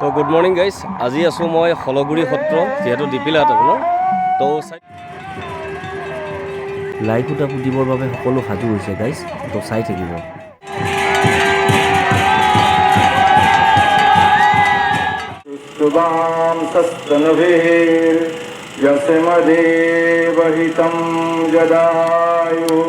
তো good morning guys, আজি আছোঁ মই হলগুৰি সত্ৰ, যিহেতু ডিপিলাত আপোনাৰ। তো লাই খুঁটা পুতিবৰ বাবে সকলো সাজু হৈছে গাইজ, তো চাই থাকিব। शुभां सस्तनभिर्यस्मदेवहितं जदायुः।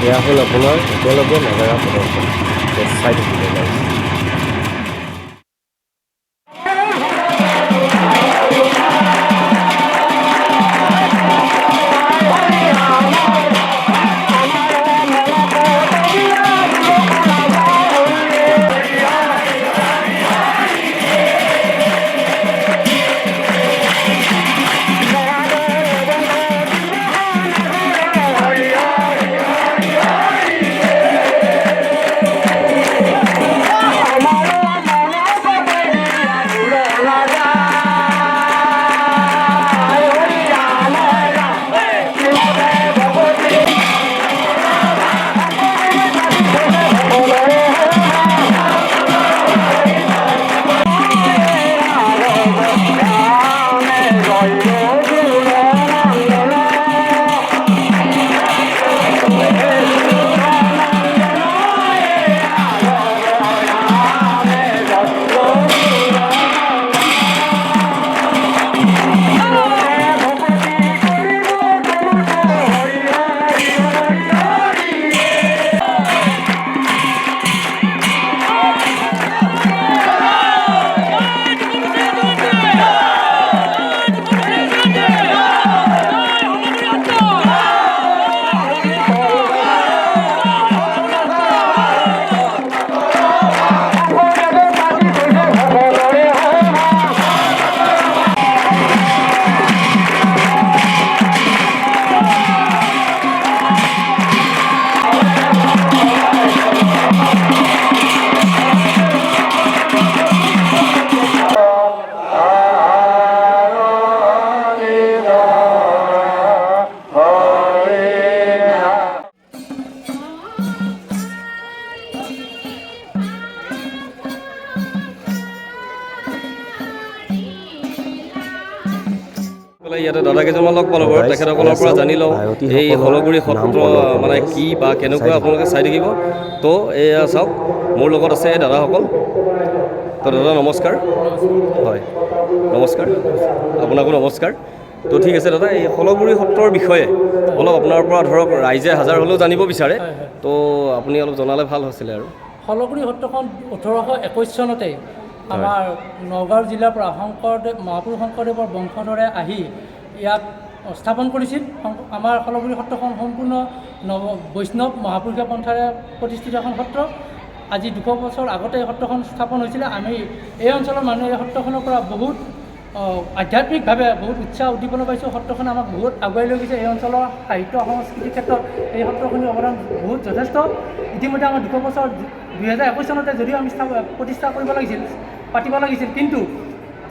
এয়া হ'ল আপোনাৰ একেলগে নাগাৰা প্ৰদৰ্শন, চাই থাকিব গাইজ। ইয়াতে দাদা কেইজনমান লগ পালোঁ বাৰু, তেখেতসকলৰ পৰা জানি লওঁ এই হলগুৰি সত্ৰ মানে কি বা কেনেকুৱা, আপোনালোকে চাই থাকিব। তো এয়া চাওক, মোৰ লগত আছে দাদাসকল। তো দাদা নমস্কাৰ। হয় নমস্কাৰ, আপোনাকো নমস্কাৰ। তো ঠিক আছে দাদা, এই হলগুৰি সত্ৰৰ বিষয়ে অলপ আপোনাৰ পৰা ধৰক ৰাইজে হাজাৰ হ'লেও জানিব বিচাৰে, তো আপুনি অলপ জনালে ভাল হৈছিলে। আৰু হলগুৰি সত্ৰখন 1821 চনতে আমাৰ নগাঁও জিলাৰ পৰা মহাপুৰুষ শংকৰদেৱৰ বংশধৰে আহি ইয়াত স্থাপন কৰিছিল। আমাৰ হলগুৰি সত্ৰখন সম্পূৰ্ণ বৈষ্ণৱ মহাপুৰুষীয় পন্থাৰে প্ৰতিষ্ঠিত এখন সত্ৰ। আজি 200 বছৰ আগতে এই সত্ৰখন স্থাপন হৈছিলে। আমি এই অঞ্চলৰ মানুহে এই সত্ৰখনৰ পৰা বহুত আধ্যাত্মিকভাৱে বহুত উৎসাহ উদ্দীপনা পাইছোঁ। সত্ৰখনে আমাক বহুত আগুৱাই লৈ গৈছে। এই অঞ্চলৰ সাহিত্য সংস্কৃতিৰ ক্ষেত্ৰত এই সত্ৰখনিৰ অৱদান বহুত যথেষ্ট। ইতিমধ্যে আমাৰ 200 বছৰ 2021 চনতে যদিও আমি প্ৰতিষ্ঠা পাতিব লাগিছিল, কিন্তু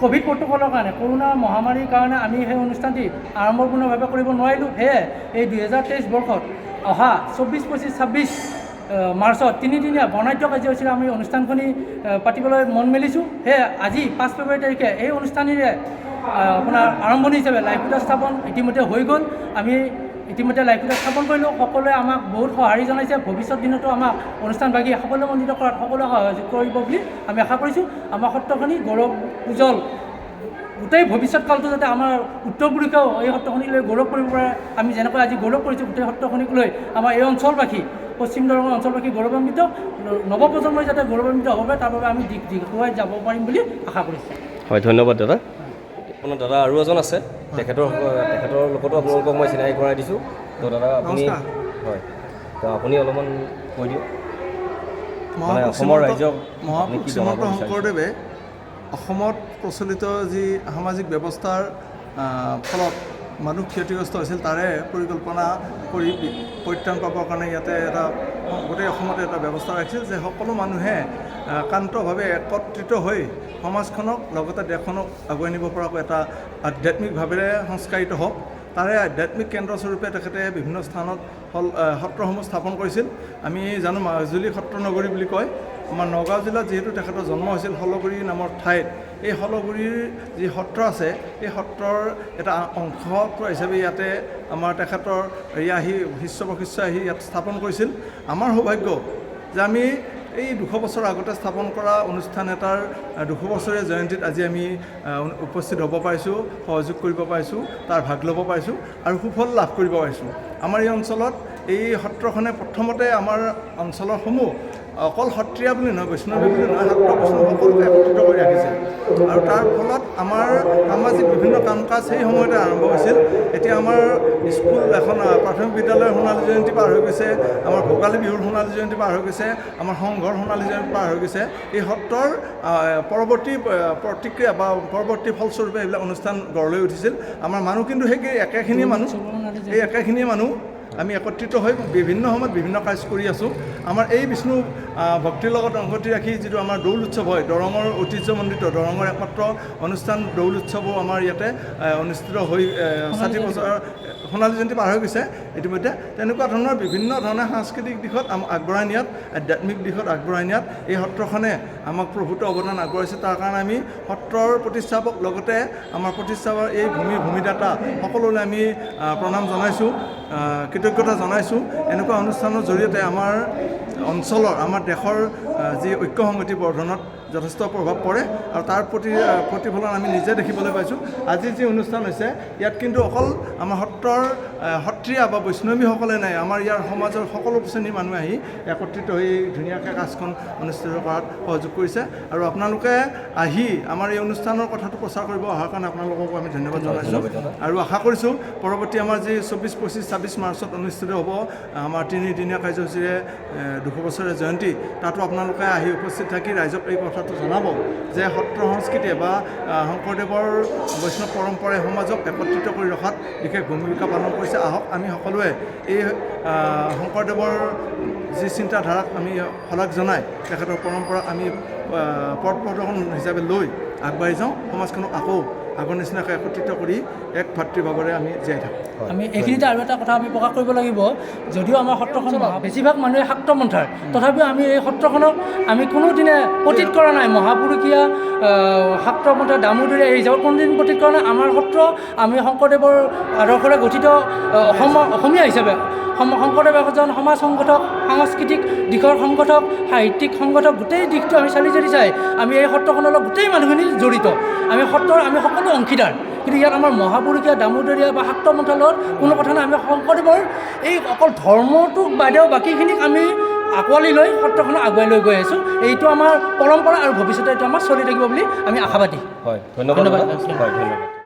কোভিড প্ৰট'কলৰ কাৰণে, কৰোণা মহামাৰীৰ কাৰণে আমি সেই অনুষ্ঠানটি আড়ম্বৰপূৰ্ণভাৱে কৰিব নোৱাৰিলোঁ। সেয়ে এই 2023 বৰ্ষত অহা 24, 25, 26 মাৰ্চত তিনিদিনীয়া বৰ্ণাঢ্য কাৰ্যসূচীৰে আমি অনুষ্ঠানখনি পাতিবলৈ মন মেলিছোঁ। সেয়ে আজি 5 ফেব্ৰুৱাৰী তাৰিখে এই অনুষ্ঠানেৰে আপোনাৰ আৰম্ভণি হিচাপে লাইভ খুঁটা স্থাপন ইতিমধ্যে হৈ গ'ল। আমি ইতিমধ্যে লাইখুটা স্থাপন কৰিলোঁ। সকলোৱে আমাক বহুত সঁহাৰি জনাইছে। ভৱিষ্যত দিনতো আমাক অনুষ্ঠানভাগী সাফল্যমণ্ডিত কৰাত সকলোৱে সহযোগ কৰিব বুলি আমি আশা কৰিছোঁ। আমাৰ সত্ৰখনি গৌৰৱ উজ্জ্বল গোটেই ভৱিষ্যৎকালটো যাতে আমাৰ উত্তৰ পুৰুষেও এই সত্ৰখনিক লৈ গৌৰৱ কৰিব পাৰে। আমি যেনেকৈ আজি গৌৰৱ কৰিছোঁ গোটেই সত্ৰখনিক লৈ আমাৰ এই অঞ্চলবাসী পশ্চিম দৰঙৰ অঞ্চলবাসী গৌৰৱান্বিত, নৱপ্ৰজন্মই যাতে গৌৰৱান্বিত হ'ব পাৰে তাৰ বাবে আমি দিগুৱাই যাব পাৰিম বুলি আশা কৰিছোঁ। হয়, ধন্যবাদ দাদা। আপোনাৰ দাদা আৰু এজন আছে, তেখেতৰ লগতো আপোনালোকক মই চিনাকি কৰাই দিছোঁ। তো দাদা আপুনি হয়, তো আপুনি অলপমান কৈ দিয়ক মানে অসমৰ ৰাইজক মহাপুৰুষ শ্ৰীমন্ত শংকৰদেৱে অসমত প্ৰচলিত যি সামাজিক ব্যৱস্থাৰ ফলত মানুহ ক্ষতিগ্ৰস্ত হৈছিল তাৰে পৰিকল্পনা কৰি পৰিত্ৰাণ পাবৰ কাৰণে ইয়াতে এটা গোটেই অসমতে এটা ব্যৱস্থা ৰাখিছিল যে সকলো মানুহে একান্তভাৱে একত্ৰিত হৈ সমাজখনক লগতে দেশখনক আগুৱাই নিব পৰাকৈ এটা আধ্যাত্মিকভাৱেৰে সংস্কাৰিত হওক। তাৰে আধ্যাত্মিক কেন্দ্ৰস্বৰূপে তেখেতে বিভিন্ন স্থানত সত্ৰসমূহ স্থাপন কৰিছিল। আমি জানো মাজুলী সত্ৰ নগৰী বুলি কয়। আমাৰ নগাঁও জিলাত যিহেতু তেখেতৰ জন্ম হৈছিল হলগুৰি নামৰ ঠাইত, এই হলগুৰিৰ যি সত্ৰ আছে এই সত্ৰৰ এটা অংশ হিচাপে ইয়াতে আমাৰ তেখেতৰ শিষ্য প্ৰশিষ্য আহি ইয়াত স্থাপন কৰিছিল। আমাৰ সৌভাগ্য যে আমি এই 200 বছৰ আগতে স্থাপন কৰা অনুষ্ঠান এটাৰ 200 বছৰীয়া জয়ন্তীত আজি আমি উপস্থিত হ'ব পাৰিছোঁ, সহযোগ কৰিব পাৰিছোঁ, তাৰ ভাগ ল'ব পাৰিছোঁ আৰু সুফল লাভ কৰিব পাৰিছোঁ। আমাৰ এই অঞ্চলত এই সত্ৰখনে প্ৰথমতে আমাৰ অঞ্চলৰ সমূহ অকল সত্ৰীয়া বুলি নহয়, বৈষ্ণৱী বুলি নহয়, সত্ৰ বৈষ্ণৱ সকলোকে একত্ৰিত কৰি ৰাখিছে আৰু তাৰ ফলত আমাৰ সামাজিক বিভিন্ন কাম কাজ সেই সময়তে আৰম্ভ হৈছিল। এতিয়া আমাৰ স্কুল এখন প্ৰাথমিক বিদ্যালয়ৰ সোণালী জয়ন্তী পাৰ হৈ গৈছে, আমাৰ ভোগালী বিহুৰ সোণালী জয়ন্তী পাৰ হৈ গৈছে, আমাৰ সংঘৰ সোণালী জয়ন্তী পাৰ হৈ গৈছে। এই সত্ৰৰ পৰৱৰ্তী প্ৰতিক্ৰিয়া বা পৰৱৰ্তী ফলস্বৰূপে এইবিলাক অনুষ্ঠান গঢ় লৈ উঠিছিল। আমাৰ মানুহ কিন্তু সেই একেখিনিয়ে মানুহ আমি একত্ৰিত হৈ বিভিন্ন সময়ত বিভিন্ন কাজ কৰি আছোঁ। আমাৰ এই বিষ্ণু ভক্তিৰ লগত সংগতি ৰাখি যিটো আমাৰ দৌল উৎসৱ হয়, দৰঙৰ ঐতিহ্যমণ্ডিত দৰঙৰ একমাত্ৰ অনুষ্ঠান দৌল উৎসৱো আমাৰ ইয়াতে অনুষ্ঠিত হৈ 60 বছৰ সোণালী জয়ন্তী পাৰ হৈ গৈছে ইতিমধ্যে। তেনেকুৱা ধৰণৰ বিভিন্ন ধৰণে সাংস্কৃতিক দিশত আগবঢ়াই নিয়াত, আধ্যাত্মিক দিশত আগবঢ়াই নিয়াত এই সত্ৰখনে আমাক প্ৰভূত অৱদান আগবঢ়াইছে। তাৰ কাৰণে আমি সত্ৰৰ প্ৰতিষ্ঠাপক লগতে আমাৰ প্ৰতিষ্ঠাপকৰ এই ভূমিদাতা সকলোলৈ আমি প্ৰণাম জনাইছোঁ, কৃতজ্ঞতা জনাইছোঁ। এনেকুৱা অনুষ্ঠানৰ জৰিয়তে আমাৰ অঞ্চলৰ, আমাৰ দেশৰ যি ঐক্য সংগতি বৰ্ধনত যথেষ্ট প্ৰভাৱ পৰে আৰু তাৰ প্ৰতিফলন আমি নিজে দেখিবলৈ পাইছোঁ। আজি যি অনুষ্ঠান হৈছে ইয়াত কিন্তু অকল আমাৰ সত্ৰৰ সত্ৰীয়া বা বৈষ্ণৱীসকলে নাই, আমাৰ ইয়াৰ সমাজৰ সকলো শ্ৰেণীৰ মানুহে আহি একত্ৰিত হৈ ধুনীয়াকৈ কাজখন অনুষ্ঠিত কৰাত সহযোগ কৰিছে আৰু আপোনালোকে আহি আমাৰ এই অনুষ্ঠানৰ কথাটো প্ৰচাৰ কৰিব অহাৰ কাৰণে আপোনালোককো আমি ধন্যবাদ জনাইছোঁ আৰু আশা কৰিছোঁ পৰৱৰ্তী আমাৰ যি 24, 25, 26 মাৰ্চত অনুষ্ঠিত হ'ব আমাৰ 3দিনীয়া কাৰ্যসূচীৰে 200 বছৰীয়া জয়ন্তী, তাতো আপোনালোকে আহি উপস্থিত থাকি ৰাইজক এই কথাটো জনাব যে সত্ৰ সংস্কৃতিয়ে বা শংকৰদেৱৰ বৈষ্ণৱ পৰম্পৰাই সমাজক একত্ৰিত কৰি ৰখাত বিশেষ ভূমিকা পালন কৰিছে। আহক আমি সকলোৱে এই শংকৰদেৱৰ যি চিন্তাধাৰাক আমি শলাগ জনাই তেখেতৰ পৰম্পৰাক আমি পথ প্ৰদৰ্শন হিচাপে লৈ আগবাঢ়ি যাওঁ, সমাজখনক আকৌ আগৰ নিচিনাকৈ একত্ৰিত কৰি এক ভাতৃভাৱেৰে আমি জীয়াই থাকোঁ। আমি এইখিনিতে আৰু এটা কথা আমি প্ৰকাশ কৰিব লাগিব, যদিও আমাৰ সত্ৰখন বেছিভাগ মানুহে শাক্ত মন্থাৰ, তথাপিও আমি এই সত্ৰখনক আমি কোনোদিনে পতীত কৰা নাই। মহাপুৰুষীয়া শাক্ত মন্থাৰ দামোদৰীয়া এই হিচাপত কোনোদিন পতীত কৰা নাই। আমাৰ সত্ৰ আমি শংকৰদেৱৰ আদৰ্শৰে গঠিত অসমীয়া হিচাপে শংকৰদেৱ এজন সমাজ সংগঠক, সাংস্কৃতিক দিশৰ সংগঠক, সাহিত্যিক সংগঠক, গোটেই দিশটো আমি চালি চাই আমি এই সত্ৰখনৰ লগত গোটেই মানুহখিনি জড়িত। আমি সকলো অংশীদাৰ। কিন্তু ইয়াত আমাৰ মহাপুৰুষীয়া দামোদৰীয়া বা শাক্ত মন্থাৰ লগত কোনো কথা নাই। আমি শংকৰদেৱৰ এই অকল ধৰ্মটোক বাদেও বাকীখিনিক আমি আঁকোৱালি লৈ সত্ৰখনক আগুৱাই লৈ গৈ আছোঁ। এইটো আমাৰ পৰম্পৰা আৰু ভৱিষ্যতে এইটো আমাৰ চলি থাকিব বুলি আমি আশাবাদী। হয়, ধন্যবাদ।